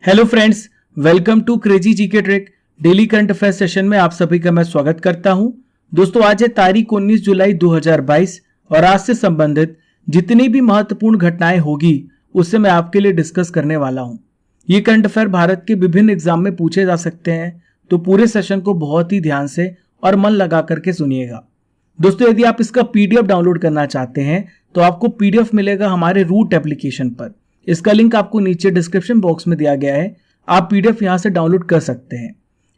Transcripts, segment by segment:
Hello friends, welcome to crazy GK trick daily current affair session में आप सभी का मैं स्वागत करता हूं। दोस्तों, आज है तारीख 19 जुलाई 2022 और आज से संबंधित जितनी भी महत्वपूर्ण घटनाएं होगी उससे मैं आपके लिए डिस्कस करने वाला हूं। ये करंट अफेयर भारत के विभिन्न एग्जाम में पूछे जा सकते हैं, तो पूरे सेशन को बहुत ही ध्यान से और मन लगा करके सुनिएगा। दोस्तों, यदि आप इसका पीडीएफ डाउनलोड करना चाहते हैं तो आपको पीडीएफ मिलेगा हमारे रूट एप्लीकेशन पर। इसका लिंक आपको नीचे डिस्क्रिप्शन बॉक्स में दिया गया है, आप पीडीएफ यहां से डाउनलोड कर सकते हैं।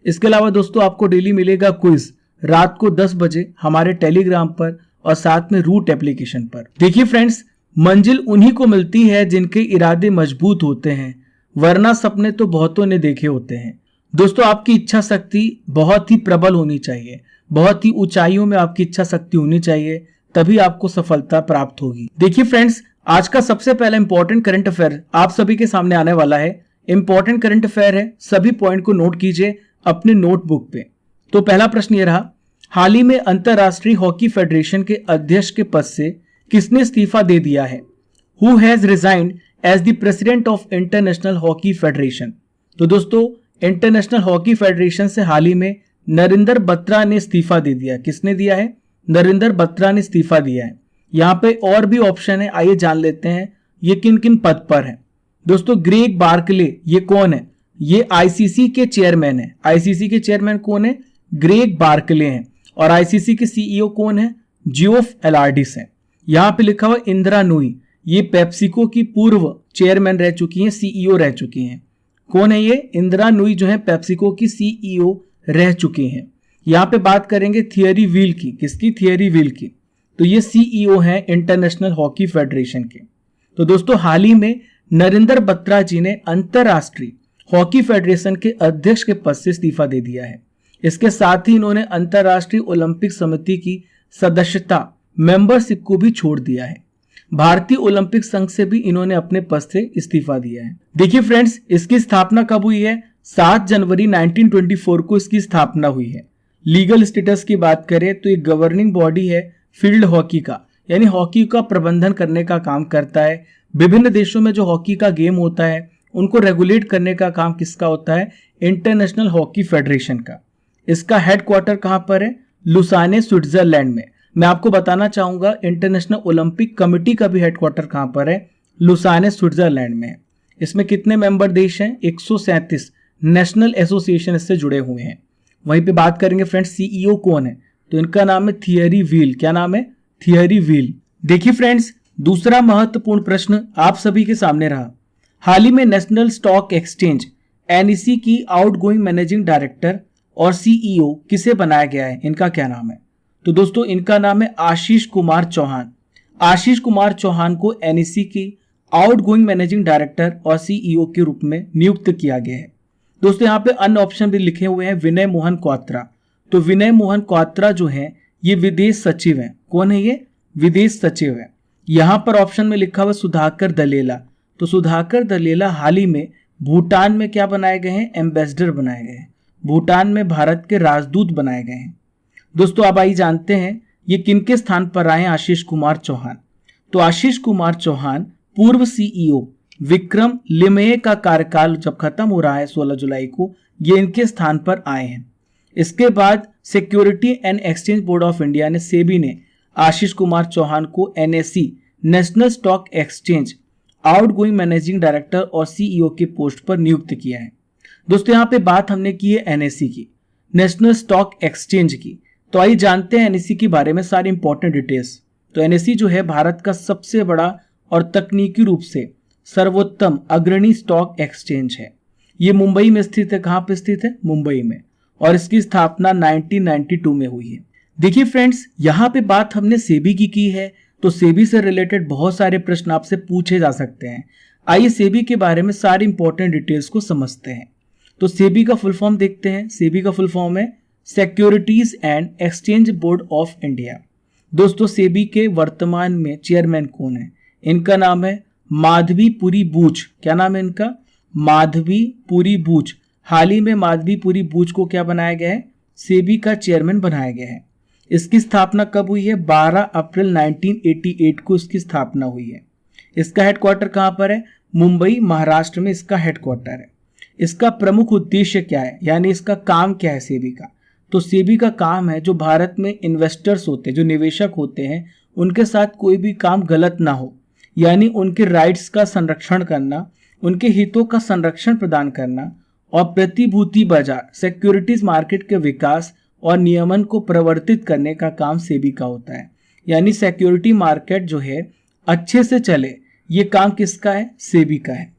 इसके अलावा दोस्तों, आपको डेली मिलेगा क्विज रात को 10 बजे हमारे टेलीग्राम पर और साथ में रूट एप्लीकेशन पर। देखिए फ्रेंड्स, मंजिल उन्हीं को मिलती है जिनके इरादे मजबूत होते हैं, वरना सपने तो बहुतों ने देखे होते हैं। दोस्तों, आपकी इच्छा शक्ति बहुत ही प्रबल होनी चाहिए, बहुत ही ऊंचाइयों में आपकी इच्छा शक्ति होनी चाहिए, तभी आपको सफलता प्राप्त होगी। देखिए फ्रेंड्स, आज का सबसे पहला इंपॉर्टेंट करंट अफेयर आप सभी के सामने आने वाला है। इंपॉर्टेंट करंट अफेयर है, सभी पॉइंट को नोट कीजिए अपने नोटबुक पे। तो पहला प्रश्न ये रहा, हाल ही में अंतरराष्ट्रीय हॉकी फेडरेशन के अध्यक्ष के पद से किसने इस्तीफा दे दिया है? Who has resigned as the president of international hockey federation? तो दोस्तों, इंटरनेशनल हॉकी फेडरेशन से हाल ही में नरेंद्र बत्रा ने इस्तीफा दे दिया। किसने दिया है? नरेंद्र बत्रा ने इस्तीफा दिया है। यहाँ पे और भी ऑप्शन है, आइए जान लेते हैं ये किन किन पद पर है। दोस्तों, ग्रेग बार्कले ये कौन है? ये आईसीसी के चेयरमैन है। आईसीसी के चेयरमैन कौन है? ग्रेग बार्कले हैं। और आईसीसी के सीईओ कौन है? जियोफ एलार्डिस है। यहाँ पे लिखा हुआ इंदिरा नूई, ये पेप्सिको की पूर्व चेयरमैन रह चुकी हैं, सीईओ रह चुकी हैं। कौन है ये? इंदिरा नूई जो है पेप्सिको की सीईओ रह चुकी हैं। यहाँ पे बात करेंगे थियरी व्हील की। किसकी? थियरी व्हील की। तो ये सीईओ हैं इंटरनेशनल हॉकी फेडरेशन के। तो दोस्तों, हाल ही में नरेंद्र बत्रा जी ने अंतरराष्ट्रीय हॉकी फेडरेशन के अध्यक्ष के पद से इस्तीफा दे दिया है। इसके साथ ही इन्होंने अंतरराष्ट्रीय ओलंपिक समिति की सदस्यता मेंबरशिप को भी छोड़ दिया है। भारतीय ओलंपिक संघ से भी इन्होंने अपने पद से इस्तीफा दिया है। देखिए फ्रेंड्स, इसकी स्थापना कब हुई है? 7 जनवरी 1924 को इसकी स्थापना हुई है। लीगल स्टेटस की बात करें तो एक गवर्निंग बॉडी है फील्ड हॉकी का, यानी हॉकी का प्रबंधन करने का काम करता है। विभिन्न देशों में जो हॉकी का गेम होता है उनको रेगुलेट करने का काम किसका होता है? इंटरनेशनल हॉकी फेडरेशन का। इसका हेडक्वार्टर कहां पर है? लुसाने, स्विट्जरलैंड में। मैं आपको बताना चाहूंगा इंटरनेशनल ओलंपिक कमेटी का भी हेडक्वार्टर कहां पर है? लुसाने, स्विट्जरलैंड में। इसमें कितने मेंबर देश हैं? 137 नेशनल एसोसिएशन इससे जुड़े हुए हैं। वहीं पे बात करेंगे फ्रेंड्स, सीईओ कौन है? तो इनका नाम है थियरी व्हील। क्या नाम है? Theory wheel. देखिए फ्रेंड्स, दूसरा महत्वपूर्ण प्रश्न आप सभी के सामने रहा, हाल ही में नेशनल स्टॉक एक्सचेंज एनईसी की आउटगोइंग मैनेजिंग डायरेक्टर और सीईओ किसे बनाया गया है? इनका क्या नाम है? तो दोस्तों, इनका नाम है आशीष कुमार चौहान। आशीष कुमार चौहान को एनईसी की आउटगोइंग मैनेजिंग डायरेक्टर और सीईओ के रूप में नियुक्त किया गया है। दोस्तों, यहाँ पे अन्य ऑप्शन भी लिखे हुए हैं, विनय मोहन क्वात्रा। तो विनय मोहन क्वात्रा जो है ये विदेश सचिव हैं। कौन है ये? विदेश सचिव है। यहाँ पर ऑप्शन में लिखा हुआ सुधाकर दलेला। तो सुधाकर दलेला हाल ही में भूटान में क्या बनाए गए हैं? एम्बेसडर बनाए गए हैं। भूटान में भारत के राजदूत बनाए गए हैं। दोस्तों, अब आइए जानते हैं ये किनके स्थान पर आए हैं आशीष कुमार चौहान। तो आशीष कुमार चौहान पूर्व सीईओ विक्रम लिमये का कार्यकाल जब खत्म हो रहा है 16 जुलाई को, ये इनके स्थान पर आए हैं। इसके बाद security and exchange board of India ने, सेबी ने आशीष कुमार चौहान को NSC national stock exchange outgoing managing director और सीईओ के पोस्ट पर नियुक्त किया है। दोस्तों, यहाँ पे बात हमने की है एनएससी की, नेशनल स्टॉक एक्सचेंज की। तो आइए जानते हैं एनएससी के बारे में सारी इंपॉर्टेंट डिटेल्स। तो एनएससी जो है भारत का सबसे बड़ा और तकनीकी रूप से सर्वोत्तम अग्रणी स्टॉक एक्सचेंज है। ये मुंबई में स्थित है। कहां पे स्थित है? मुंबई में। और इसकी स्थापना 1992 में हुई है। देखिए फ्रेंड्स, यहाँ पे बात हमने सेबी की है, तो सेबी से रिलेटेड बहुत सारे प्रश्न आपसे पूछे जा सकते हैं। आइए सेबी के बारे में सारी इंपॉर्टेंट डिटेल्स को समझते हैं। तो सेबी का फुल फॉर्म देखते हैं। सेबी का फुल फॉर्म है securities and exchange board of India. दोस्तों, सेबी के वर्तमान में चेयरमैन कौन है? इनका नाम है माधवी पुरी बूच। क्या नाम है इनका? माधवी पुरी बूच। हाल ही में माधवी पुरी बूच को क्या बनाया गया है? सेबी का चेयरमैन बनाया गया है। इसकी स्थापना कब हुई है? 12 अप्रैल 1988 को इसकी स्थापना हुई है। इसका हेडक्वार्टर कहां पर है? मुंबई, महाराष्ट्र में इसका हेडक्वार्टर है। इसका प्रमुख उद्देश्य क्या है, यानी इसका काम क्या है सेबी का। तो सेबी का काम है जो भारत में इन्वेस्टर्स होते हैं, जो निवेशक होते हैं, उनके साथ कोई भी काम गलत ना हो, यानी उनके राइट्स का संरक्षण करना, उनके हितों का संरक्षण प्रदान करना और प्रतिभूति बाजार सिक्योरिटीज मार्केट के विकास और नियमन को प्रवर्तित करने का काम सेबी का होता है। यानी सिक्योरिटी मार्केट जो है अच्छे से चले, ये काम किसका है, सेबी का है।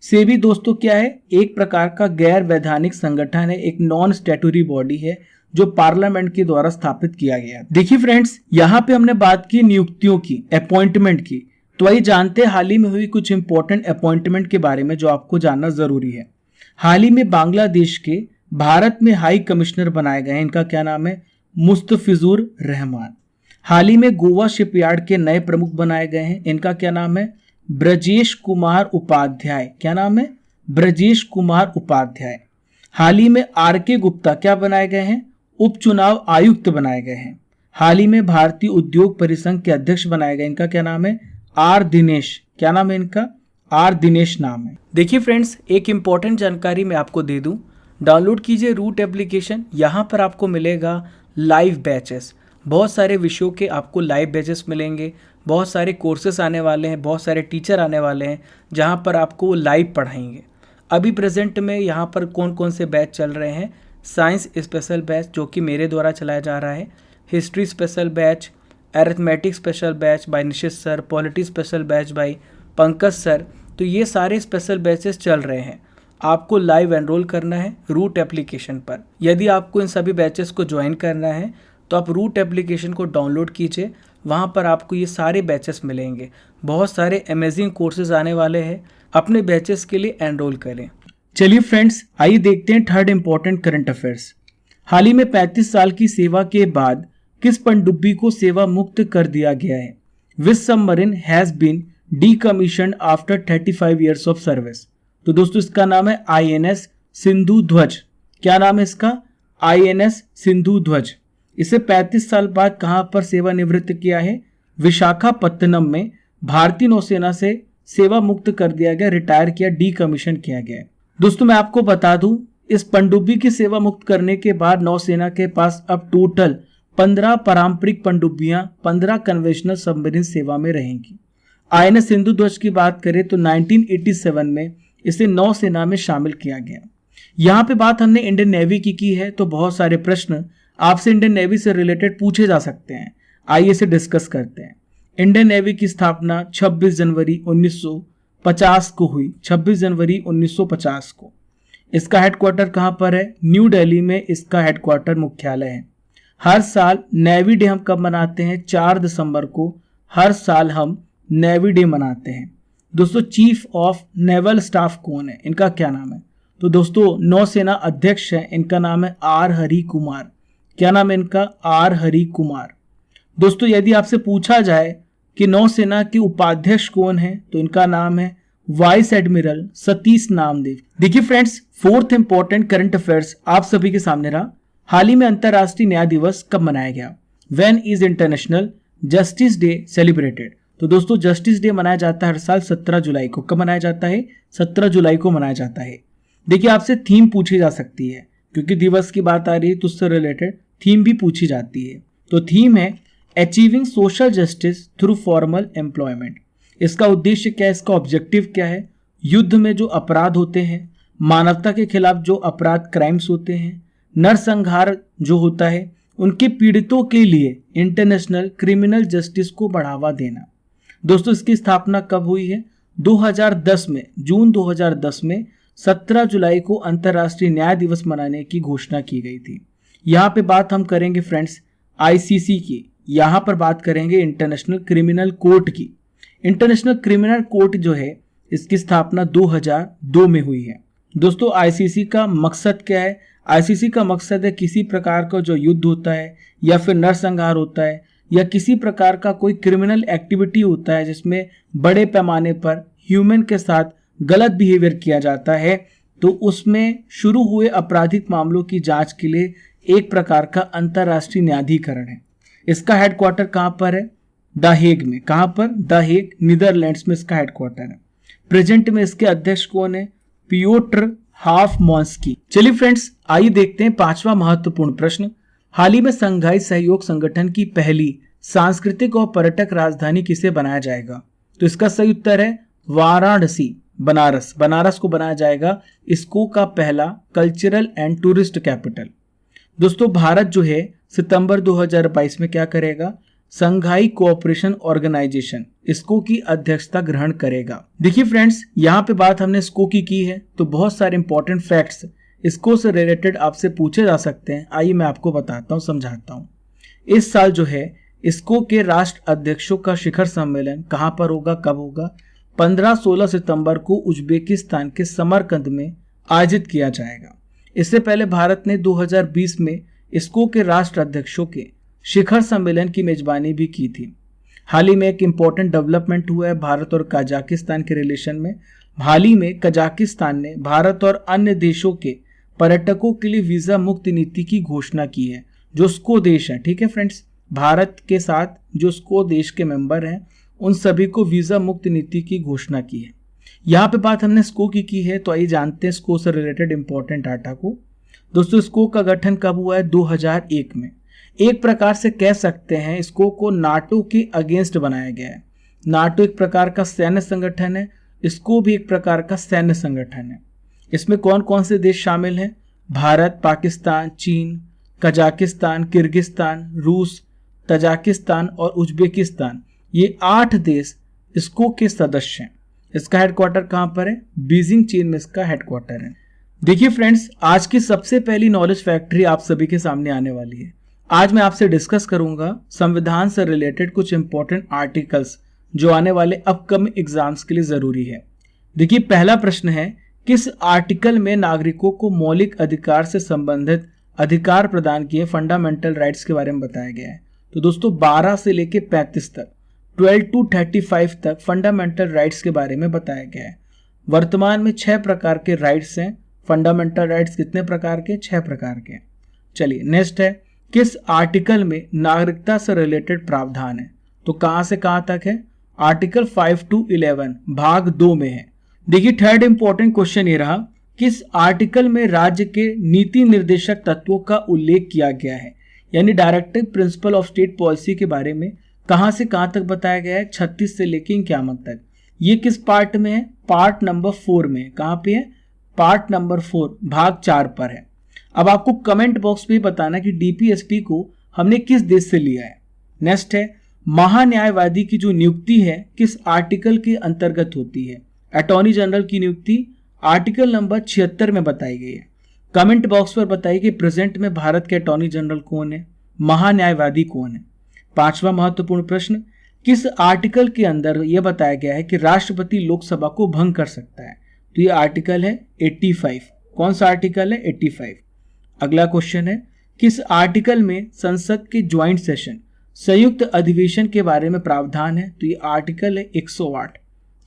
सेबी दोस्तों क्या है, एक प्रकार का गैर वैधानिक संगठन है, एक नॉन स्टैट्यूटरी बॉडी है जो पार्लियामेंट के द्वारा स्थापित किया गया है। देखिए फ्रेंड्स, यहाँ पे हमने बात की नियुक्तियों की, अपॉइंटमेंट की, तो वही जानते हैं हाल ही में हुई कुछ इंपॉर्टेंट अपॉइंटमेंट के बारे में जो आपको जानना जरूरी है। हाल ही में बांग्लादेश के भारत में हाई कमिश्नर बनाए गए हैं, इनका क्या नाम है, मुस्तफिजुर रहमान। हाल ही में गोवा शिपयार्ड के नए प्रमुख बनाए गए हैं, इनका क्या नाम है, ब्रजेश कुमार उपाध्याय। क्या नाम है, ब्रजेश कुमार उपाध्याय। हाल ही में आर.के. गुप्ता क्या बनाए गए हैं, उपचुनाव आयुक्त बनाए गए हैं। हाल ही में भारतीय उद्योग परिसंघ के अध्यक्ष बनाए गए, इनका क्या नाम है, आर दिनेश। क्या नाम है इनका, आर दिनेश नाम है। देखिए फ्रेंड्स, एक इंपॉर्टेंट जानकारी मैं आपको दे दूं, डाउनलोड कीजिए रूट एप्लीकेशन। यहाँ पर आपको मिलेगा लाइव बैचेस, बहुत सारे विषयों के आपको लाइव बैचेस मिलेंगे, बहुत सारे कोर्सेस आने वाले हैं, बहुत सारे टीचर आने वाले हैं जहाँ पर आपको लाइव पढ़ाएंगे। अभी प्रेजेंट में यहाँ पर कौन कौन से बैच चल रहे हैं, साइंस स्पेशल बैच जो कि मेरे द्वारा चलाया जा रहा है, history special batch, arithmetic special batch by Nishit sir, polity special batch by Pankaj sir. तो ये सारे स्पेशल बैचेस चल रहे हैं। आपको लाइव एनरोल करना है रूट एप्लीकेशन पर। यदि आपको इन सभी बैचेस को ज्वाइन करना है तो आप रूट एप्लीकेशन को डाउनलोड कीजिए, वहाँ पर आपको ये सारे बैचेस मिलेंगे। बहुत सारे अमेजिंग कोर्सेज आने वाले हैं, अपने बैचेस के लिए एनरोल करें। चलिए फ्रेंड्स, आइए देखते हैं थर्ड इंपॉर्टेंट करंट अफेयर्स। हाल ही में 35 साल की सेवा के बाद किस पनडुब्बी को सेवा मुक्त कर दिया गया है, which submarine has been decommissioned after 35 years of service. तो दोस्तों इसका नाम है INS सिंधु ध्वज। क्या नाम है इसका, INS सिंधु ध्वज। इसे 35 साल बाद कहां पर सेवानिवृत्त किया है, विशाखापत्तनम में भारतीय नौसेना से सेवा मुक्त कर दिया गया, रिटायर किया, डीकमीशन किया गया है। दोस्तों मैं आपको बता दूं, इस पनडुब्बी की सेवा मुक्त करने के बाद नौसेना के पास अब टोटल 15 पारंपरिक पनडुब्बियां, 15 कन्वेंशनल सबमरीन सेवा में रहेंगी। INS सिंधु ध्वज की बात करें तो 1987 में इसे नौसेना में शामिल किया गया। यहाँ पे बात हमने इंडियन नेवी की है, तो बहुत सारे प्रश्न आपसे इंडियन नेवी से रिलेटेड पूछे जा सकते हैं। आइए इसे डिस्कस करते हैं। इंडियन नेवी की स्थापना 26 जनवरी 1950 को हुई, 26 जनवरी 1950 को। इसका हेडक्वार्टर कहाँ पर है, न्यू दिल्ली में इसका हेडक्वार्टर मुख्यालय है। हर साल नेवी डे हम कब मनाते हैं, 4 दिसंबर को हर साल हम नेवी डे मनाते हैं। दोस्तों चीफ ऑफ नेवल स्टाफ कौन है, इनका क्या नाम है, तो दोस्तों नौसेना अध्यक्ष है, इनका नाम है आर हरि कुमार। क्या नाम है इनका, आर हरि कुमार। दोस्तों यदि आपसे पूछा जाए कि नौसेना के उपाध्यक्ष कौन है, तो इनका नाम है वाइस एडमिरल सतीश नामदेव। देखिए friends, fourth important current affairs आप सभी के सामने रहा। हाल ही में अंतर्राष्ट्रीय न्याय दिवस कब मनाया गया, when is international justice day celebrated. तो दोस्तों जस्टिस डे मनाया जाता है हर साल 17 जुलाई को। कब मनाया जाता है, 17 जुलाई को मनाया जाता है। देखिए आपसे थीम पूछी जा सकती है, क्योंकि दिवस की बात आ रही है तो उससे रिलेटेड थीम भी पूछी जाती है। तो थीम है achieving social justice through formal employment. इसका उद्देश्य क्या है, इसका ऑब्जेक्टिव क्या है, युद्ध में जो अपराध होते हैं, मानवता के खिलाफ जो अपराध क्राइम्स होते हैं, नरसंहार जो होता है, उनके पीड़ितों के लिए इंटरनेशनल क्रिमिनल जस्टिस को बढ़ावा देना। दोस्तों इसकी स्थापना कब हुई है, 2010 में, जून 2010 में 17 जुलाई को अंतर्राष्ट्रीय न्याय दिवस मनाने की घोषणा की गई थी। यहाँ पे बात हम करेंगे फ्रेंड्स ICC की, यहाँ पर बात करेंगे इंटरनेशनल क्रिमिनल कोर्ट की। इंटरनेशनल क्रिमिनल कोर्ट जो है इसकी स्थापना 2002 में हुई है। दोस्तों ICC का मकसद क्या है, ICC का मकसद है किसी प्रकार का जो युद्ध होता है या फिर नरसंहार होता है या किसी प्रकार का कोई क्रिमिनल एक्टिविटी होता है जिसमें बड़े पैमाने पर ह्यूमन के साथ गलत बिहेवियर किया जाता है, तो उसमें शुरू हुए आपराधिक मामलों की जांच के लिए एक प्रकार का अंतर्राष्ट्रीय न्यायाधिकरण है। इसका हेडक्वार्टर कहाँ पर है, द हेग में। कहाँ पर, द हेग नीदरलैंड्स में इसका हेडक्वार्टर है। प्रेजेंट में इसके अध्यक्ष कौन है, पियोट्र हाफ मॉन्स्की। चलिए फ्रेंड्स, आइए देखते हैं पांचवा महत्वपूर्ण प्रश्न। हाल ही में संघाई सहयोग संगठन की पहली सांस्कृतिक और पर्यटक राजधानी किसे बनाया जाएगा? तो इसका सही उत्तर है वाराणसी, बनारस। बनारस को बनाया जाएगा इसको का पहला कल्चरल एंड टूरिस्ट कैपिटल। दोस्तों, भारत जो है सितंबर 2022 में क्या करेगा? संघाई कोऑपरेशन ऑर्गेनाइजेशन इसको की अध्यक्षता ग्रहण करेगा। देखिए फ्रेंड्स, यहाँ पे बात हमने इसको की है, तो बहुत सारे इंपॉर्टेंट फैक्ट्स इसको से रिलेटेड आपसे पूछे जा सकते हैं। आइए मैं आपको बताता हूँ, समझाता हूँ। इस साल जो है इसको के राष्ट्र अध्यक्षों का शिखर सम्मेलन कहाँ पर होगा, कब होगा? 15-16 सितंबर को उज्बेकिस्तान के समरकंद में आयोजित किया जाएगा। इससे पहले भारत ने 2020 में इसको के राष्ट्र अध्यक्षों के शिखर सम्मेलन की मेजबानी भी की थी। हाल ही में एक इम्पोर्टेंट डेवलपमेंट हुआ है भारत और कजाकिस्तान के रिलेशन में। हाल ही में कजाकिस्तान ने भारत और अन्य देशों के पर्यटकों के लिए वीजा मुक्त नीति की घोषणा की है, जो स्को देश है। ठीक है फ्रेंड्स, भारत के साथ जो स्को देश के मेंबर हैं उन सभी को वीजा मुक्त नीति की घोषणा की है। यहाँ पे बात हमने स्को की है, तो आइए जानते हैं स्को से रिलेटेड इंपॉर्टेंट डाटा को। दोस्तों, स्को का गठन कब हुआ है? 2001 में। एक प्रकार से कह सकते हैं स्को को नाटो के अगेंस्ट बनाया गया है। नाटो एक प्रकार का सैन्य संगठन है, स्को भी एक प्रकार का सैन्य संगठन है। इसमें कौन कौन से देश शामिल हैं? भारत, पाकिस्तान, चीन, कजाकिस्तान, किर्गिस्तान, रूस, तजाकिस्तान और उज्बेकिस्तान, ये 8 देश स्को के सदस्य हैं। इसका हेडक्वार्टर कहाँ पर है? बीजिंग, चीन में इसका हेडक्वार्टर है। देखिए फ्रेंड्स, आज की सबसे पहली नॉलेज फैक्ट्री आप सभी के सामने आने वाली है। आज मैं आपसे डिस्कस करूंगा संविधान से रिलेटेड कुछ इंपॉर्टेंट आर्टिकल्स जो आने वाले अपकमिंग एग्जाम्स के लिए जरूरी है। देखिए, पहला प्रश्न है, किस आर्टिकल में नागरिकों को मौलिक अधिकार से संबंधित अधिकार प्रदान किए फंडामेंटल राइट्स के बारे में बताया गया है? तो दोस्तों, 12 से लेके 35 तक, 12 to 35 तक फंडामेंटल राइट्स के बारे में बताया गया है। वर्तमान में 6 प्रकार के राइट्स हैं। फंडामेंटल राइट्स कितने प्रकार के? 6 प्रकार के। चलिए नेक्स्ट है, किस आर्टिकल में नागरिकता से रिलेटेड प्रावधान है? तो कहां से कहां तक है? आर्टिकल 5 to 11 भाग 2 में है। देखिए, थर्ड इंपॉर्टेंट क्वेश्चन ये रहा, किस आर्टिकल में राज्य के नीति निर्देशक तत्वों का उल्लेख किया गया है? यानी directive principle of state policy के बारे में कहां से कहां तक बताया गया है? 36 से लेकर 51 तक। ये किस पार्ट में है? पार्ट नंबर 4 में। कहां पे है? पार्ट नंबर 4 भाग 4 पर है। अब आपको कमेंट बॉक्स में बताना कि डीपीएसपी को हमने किस देश से लिया है। नेक्स्ट है, महान्यायवादी की जो नियुक्ति है किस आर्टिकल के अंतर्गत होती है? अटॉर्नी जनरल की नियुक्ति आर्टिकल नंबर 76 में बताई गई है। कमेंट बॉक्स पर बताइए कि प्रेजेंट में भारत के अटॉर्नी जनरल कौन है, महान्यायवादी कौन है। पांचवा महत्वपूर्ण प्रश्न, किस आर्टिकल के अंदर यह बताया गया है कि राष्ट्रपति लोकसभा को भंग कर सकता है? तो ये आर्टिकल है 85। कौन सा आर्टिकल है? 85। अगला क्वेश्चन है, किस आर्टिकल में संसद के ज्वाइंट सेशन संयुक्त अधिवेशन के बारे में प्रावधान है? तो ये आर्टिकल है 108।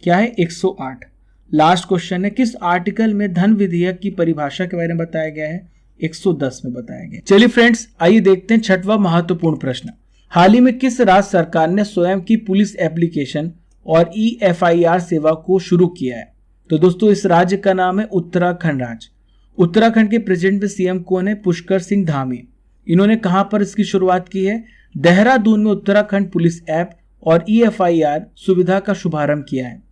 क्या है? 108। लास्ट क्वेश्चन है, किस आर्टिकल में धन विधेयक की परिभाषा के बारे में बताया गया है? 110 में बताया गया। चलिए फ्रेंड्स, आइए देखते हैं छठवां महत्वपूर्ण प्रश्न। हाल ही में किस राज्य सरकार ने स्वयं की पुलिस एप्लीकेशन और EFIR सेवा को शुरू किया है? तो दोस्तों, इस राज्य का नाम है उत्तराखंड राज्य। उत्तराखंड के प्रेजेंट में सीएम कौन है? पुष्कर सिंह धामी। इन्होंने कहां पर इसकी शुरुआत की है? देहरादून में उत्तराखंड पुलिस ऐप और EFIR सुविधा का शुभारंभ किया है।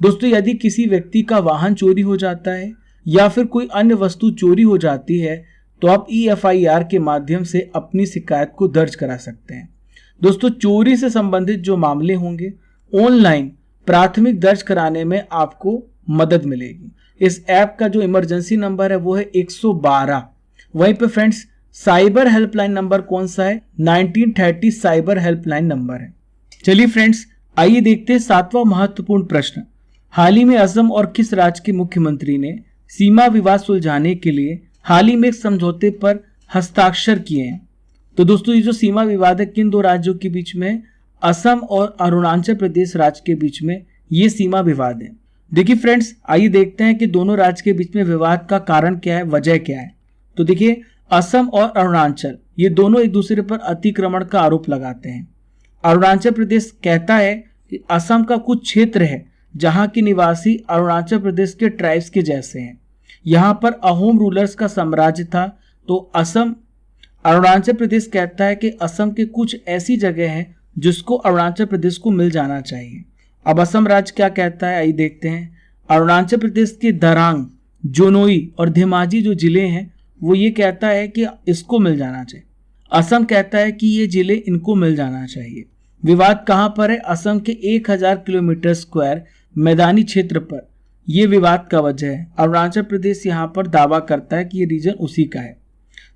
दोस्तों, यदि किसी व्यक्ति का वाहन चोरी हो जाता है या फिर कोई अन्य वस्तु चोरी हो जाती है तो आप EFIR के माध्यम से अपनी शिकायत को दर्ज करा सकते हैं। दोस्तों, चोरी से संबंधित जो मामले होंगे ऑनलाइन प्राथमिक दर्ज कराने में आपको मदद मिलेगी। इस ऐप का जो इमरजेंसी नंबर है वो है 112। वहीं पे फ्रेंड्स, साइबर हेल्पलाइन नंबर कौन सा है? 1930 साइबर हेल्पलाइन नंबर है। चलिए फ्रेंड्स, आइए देखते हैं सातवां महत्वपूर्ण प्रश्न। हाल ही में असम और किस राज्य के मुख्यमंत्री ने सीमा विवाद सुलझाने के लिए हाल ही में एक समझौते पर हस्ताक्षर किए हैं? तो दोस्तों, ये जो सीमा विवाद है किन 2 राज्यों के बीच में? असम और अरुणाचल प्रदेश राज्य के बीच में ये सीमा विवाद है। देखिए फ्रेंड्स, आइए देखते हैं कि दोनों राज्य के बीच में विवाद का कारण क्या है, वजह क्या है। तो देखिए, असम और अरुणाचल ये दोनों एक दूसरे पर अतिक्रमण का आरोप लगाते हैं। अरुणाचल प्रदेश कहता है कि असम का कुछ क्षेत्र है जहां के निवासी अरुणाचल प्रदेश के ट्राइब्स के जैसे हैं। यहाँ पर अहोम रूलर्स का साम्राज्य था। तो असम, अरुणाचल प्रदेश कहता है कि असम के कुछ ऐसी जगह है जिसको अरुणाचल प्रदेश को मिल जाना चाहिए। अब असम राज्य क्या कहता है, आइए देखते हैं। अरुणाचल प्रदेश के दरांग, जोनोई और धेमाजी जो जिले हैं वो ये कहता है कि इसको मिल जाना चाहिए। असम कहता है कि ये जिले इनको मिल जाना चाहिए। विवाद कहां पर है? असम के 1000 किलोमीटर स्क्वायर मैदानी क्षेत्र पर यह विवाद का वजह है। अरुणाचल प्रदेश यहां पर दावा करता है कि ये रीजन उसी का है।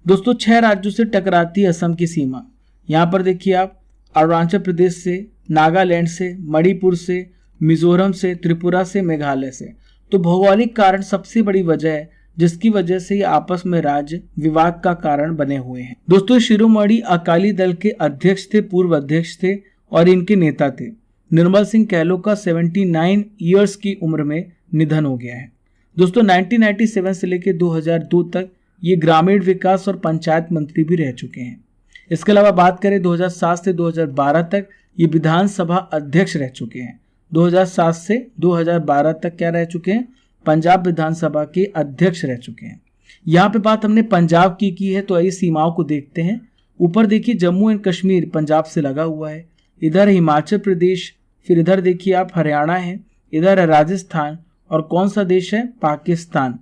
दोस्तों 6 राज्यों से टकराती है असम की सीमा। यहां पर देखिए आप, अरुणाचल प्रदेश से, नागालैंड से, मणिपुर से, मिजोरम से, त्रिपुरा से, मेघालय से। तो भौगोलिक कारण सबसे बड़ी वजह है जिसकी वजह से ये आपस में राज्य विवाद का कारण बने हुए हैं। दोस्तों शिरोमणि अकाली दल के अध्यक्ष थे, पूर्व अध्यक्ष थे और इनके नेता थे। निर्मल सिंह कैलो का 79 ईयर्स की उम्र में निधन हो गया है। दोस्तों 1997 से लेकर 2002 तक ये ग्रामीण विकास और पंचायत मंत्री भी रह चुके हैं। इसके अलावा बात करें 2007 से 2012 तक ये विधानसभा अध्यक्ष रह चुके हैं। 2007 से 2012 तक क्या रह चुके हैं? पंजाब विधानसभा के अध्यक्ष रह चुके हैं। यहाँ पे बात हमने पंजाब की है, तो आइए सीमाओं को देखते हैं। ऊपर देखिए जम्मू एंड कश्मीर पंजाब से लगा हुआ है, इधर हिमाचल प्रदेश, फिर इधर देखिए आप हरियाणा है, इधर है राजस्थान और कौन सा देश है? पाकिस्तान।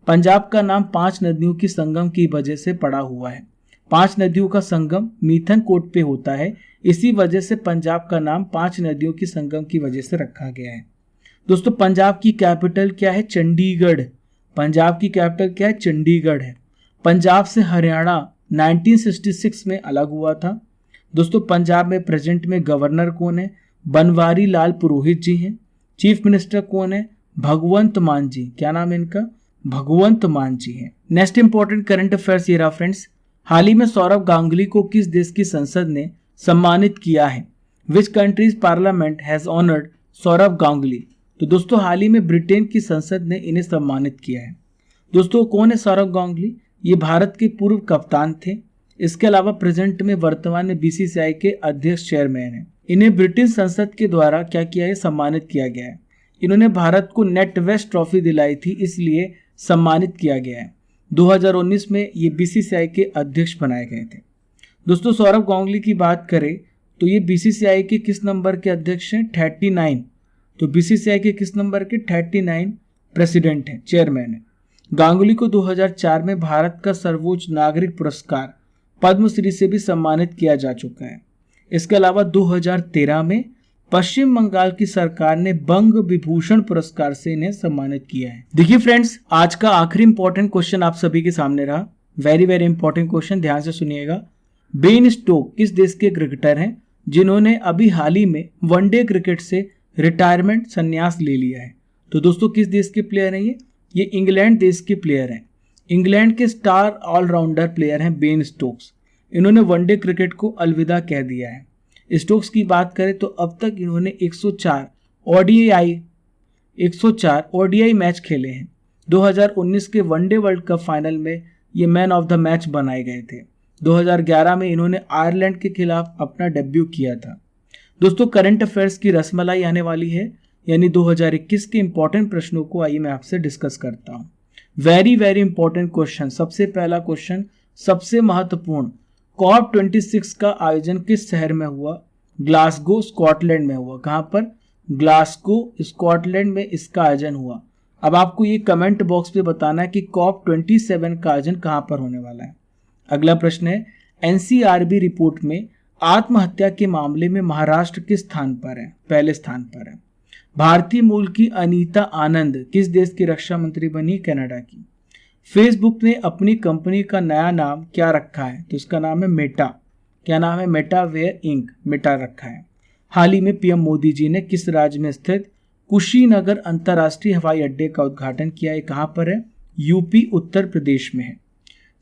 पंजाब का नाम 5 नदियों की संगम की वजह से पड़ा हुआ है। 5 नदियों का संगम मीथन कोट पे होता है, इसी वजह से पंजाब का नाम 5 नदियों की संगम की वजह से रखा गया है। दोस्तों पंजाब की कैपिटल क्या है? चंडीगढ़। पंजाब की कैपिटल क्या है? चंडीगढ़ है। पंजाब से हरियाणा 1966 में अलग हुआ था। दोस्तों पंजाब में प्रेजेंट में गवर्नर कौन है? बनवारी लाल पुरोहित जी हैं। चीफ मिनिस्टर कौन है? भगवंत मान जी। क्या नाम है इनका? भगवंत मान जी है। नेक्स्ट इंपॉर्टेंट करंट अफेयर्स ये रहा फ्रेंड्स। हाल ही में सौरव गांगुली को किस देश की संसद ने सम्मानित किया है? Which country's parliament has honoured Sourav Ganguly? तो दोस्तों हाल ही में ब्रिटेन की संसद ने इन्हें सम्मानित किया है। दोस्तों कौन है सौरव गांगुली? ये भारत के पूर्व कप्तान थे। इसके अलावा प्रेजेंट में वर्तमान में बीसीसीआई के अध्यक्ष चेयरमैन हैं। इन्हें ब्रिटिश संसद के द्वारा क्या किया है? सम्मानित किया गया है। इन्होंने भारत को नेट वेस्ट ट्रॉफी दिलाई थी, इसलिए सम्मानित किया गया है। 2019 में ये बीसीसीआई के अध्यक्ष बनाए गए थे। दोस्तों सौरव गांगुली की बात करें तो ये बीसीसीआई के किस नंबर के अध्यक्ष हैं? 39। तो बीसीसीआई के किस नंबर के? 39 प्रेसिडेंट हैं, चेयरमैन है। गांगुली को 2004 में भारत का सर्वोच्च नागरिक पुरस्कार पद्मश्री से भी सम्मानित किया जा चुका है। इसके अलावा 2013 में पश्चिम बंगाल की सरकार ने बंग विभूषण पुरस्कार से इन्हें सम्मानित किया है। देखिए फ्रेंड्स, आज का आखिरी इंपॉर्टेंट क्वेश्चन आप सभी के सामने रहा। वेरी वेरी इंपॉर्टेंट क्वेश्चन, ध्यान से सुनिएगा। बेन स्टोक किस देश के क्रिकेटर हैं जिन्होंने अभी हाल ही में वनडे क्रिकेट से रिटायरमेंट संन्यास ले लिया है? तो दोस्तों किस देश के प्लेयर हैं ये इंग्लैंड देश के प्लेयर हैं। इंग्लैंड के स्टार ऑलराउंडर प्लेयर हैं बेन स्टोक्स। इन्होंने वनडे क्रिकेट को अलविदा कह दिया है। स्टोक्स की बात करें तो अब तक इन्होंने 104 ओडीआई मैच खेले हैं। 2019 के वनडे वर्ल्ड कप फाइनल में ये मैन ऑफ द मैच बनाए गए थे। 2011 में इन्होंने आयरलैंड के खिलाफ अपना डेब्यू किया था। दोस्तों करंट अफेयर्स की रसमलाई आने वाली है, यानी 2021 के इंपॉर्टेंट प्रश्नों को आइए मैं आपसे डिस्कस करता हूँ। Very very important question. सबसे पहला क्वेश्चन, सबसे महत्वपूर्ण, कॉप 26 का आयोजन किस शहर में हुआ? ग्लासगो स्कॉटलैंड में हुआ। कहां पर? ग्लासगो स्कॉटलैंड में इसका आयोजन हुआ। अब आपको ये कमेंट बॉक्स पे बताना है कि कॉप 27 का आयोजन कहां पर होने वाला है। अगला प्रश्न है, एनसीआरबी रिपोर्ट में आत्महत्या के मामले में महाराष्ट्र किस स्थान पर है? पहले स्थान पर है। भारतीय मूल की अनीता आनंद किस देश की रक्षा मंत्री बनी? कनाडा की। फेसबुक ने अपनी कंपनी का नया नाम क्या रखा है? तो इसका नाम है मेटा। क्या नाम है? मेटावेयर इंक, मेटा रखा है। हाल ही में पीएम मोदी जी ने किस राज्य में स्थित कुशीनगर अंतर्राष्ट्रीय हवाई अड्डे का उद्घाटन किया है? कहां पर है? यूपी उत्तर प्रदेश में है।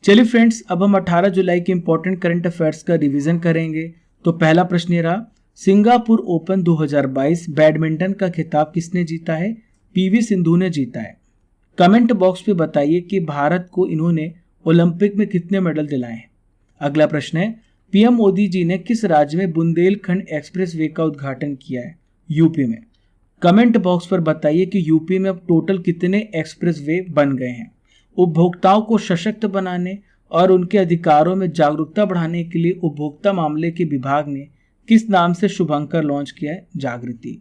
चलिए फ्रेंड्स, अब हम 18 जुलाई के इंपॉर्टेंट करंट अफेयर्स का रिवीजन करेंगे। तो पहला प्रश्न ये रहा, सिंगापुर ओपन 2022 बैडमिंटन का खिताब किसने जीता है? पीवी सिंधु ने जीता है। कमेंट बॉक्स पे बताइए कि भारत को इन्होंने ओलंपिक में कितने मेडल दिलाए हैं। अगला प्रश्न है, पीएम मोदी जी ने किस राज्य में बुंदेलखंड एक्सप्रेसवे का उद्घाटन किया है? यूपी में। कमेंट बॉक्स पर बताइए कि यूपी में अब टोटल कितने एक्सप्रेसवे बन गए हैं। उपभोक्ताओं को सशक्त बनाने और उनके अधिकारों में जागरूकता बढ़ाने के लिए उपभोक्ता मामले के विभाग ने किस नाम से शुभंकर लॉन्च किया है? जागृति।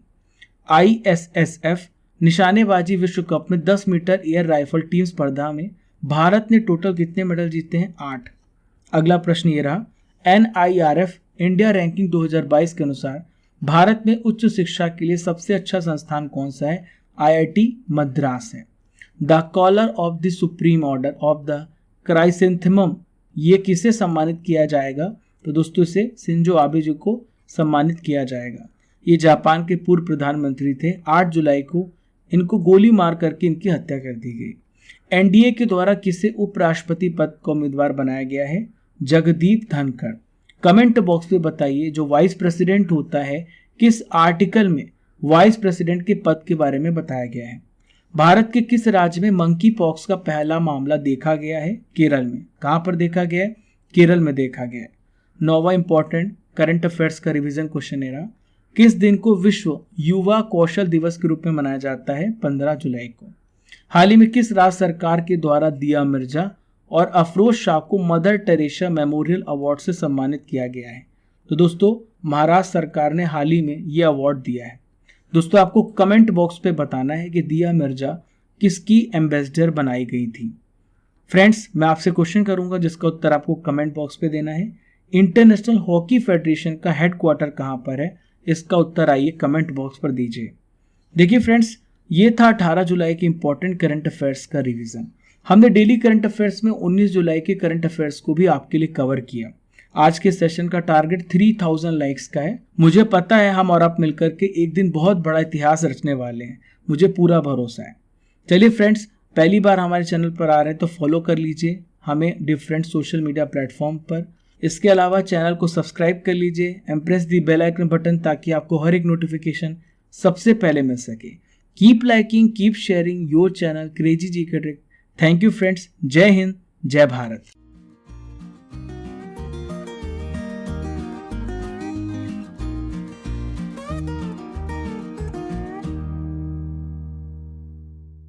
ISSF निशानेबाजी विश्व कप में 10 मीटर एयर राइफल टीम स्पर्धा में भारत ने टोटल कितने मेडल जीते हैं? 8। अगला प्रश्न ये रहा, NIRF इंडिया रैंकिंग 2022 के अनुसार भारत में उच्च शिक्षा के लिए सबसे अच्छा संस्थान कौन सा है? IIT मद्रास है। The collar of the supreme order of the chrysanthemum, ये किसे सम्मानित किया जाएगा? तो दोस्तों इसे शिंजो आबे जी को सम्मानित किया जाएगा। ये जापान के पूर्व प्रधानमंत्री थे। 8 जुलाई को इनको गोली मार करके इनकी हत्या कर दी गई। NDA के द्वारा किसे उपराष्ट्रपति पद का उम्मीदवार बनाया गया है? जगदीप धनखड़। कमेंट बॉक्स में बताइए जो वाइस प्रेसिडेंट होता है किस आर्टिकल में वाइस प्रेसिडेंट के पद के बारे में बताया गया है? भारत के किस राज्य में मंकी पॉक्स का पहला मामला देखा गया है? केरल में। कहां पर देखा गया है? केरल में देखा गया है। 9वां इंपॉर्टेंट करंट अफेयर्स का रिवीजन क्वेश्चन है, किस दिन को विश्व युवा कौशल दिवस के रूप में मनाया जाता है? 15 जुलाई को। हाल ही में किस राज्य सरकार के द्वारा दिया मिर्जा और अफरोज शाह को मदर टेरेसा मेमोरियल अवार्ड से सम्मानित किया गया है? तो दोस्तों महाराष्ट्र सरकार ने हाल ही में ये अवार्ड दिया है। दोस्तों आपको कमेंट बॉक्स पे बताना है कि दिया मिर्जा किसकी एम्बेसडर बनाई गई थी। फ्रेंड्स मैं आपसे क्वेश्चन करूंगा जिसका उत्तर आपको कमेंट बॉक्स पे देना है। इंटरनेशनल हॉकी फेडरेशन का हेडक्वार्टर कहां पर है? इसका उत्तर आइए कमेंट बॉक्स पर दीजिए। देखिए फ्रेंड्स ये था 18 जुलाई के इंपॉर्टेंट करंट अफेयर्स का रिवीजन। हमने डेली करंट अफेयर्स में 19 जुलाई के करंट अफेयर्स को भी आपके लिए कवर किया। आज के सेशन का टारगेट 3000 लाइक्स का है। मुझे पता है हम और आप मिलकर के एक दिन बहुत बड़ा इतिहास रचने वाले हैं, मुझे पूरा भरोसा है। चलिए फ्रेंड्स पहली बार हमारे चैनल पर आ रहे हैं तो फॉलो कर लीजिए हमें डिफरेंट सोशल मीडिया प्लेटफॉर्म पर। इसके अलावा चैनल को सब्सक्राइब कर लीजिए and press the bell icon button ताकि आपको हर एक नोटिफिकेशन सबसे पहले मिल सके। Keep liking, keep sharing your channel crazy GK trick. Thank you friends. जय हिंद, जय भारत।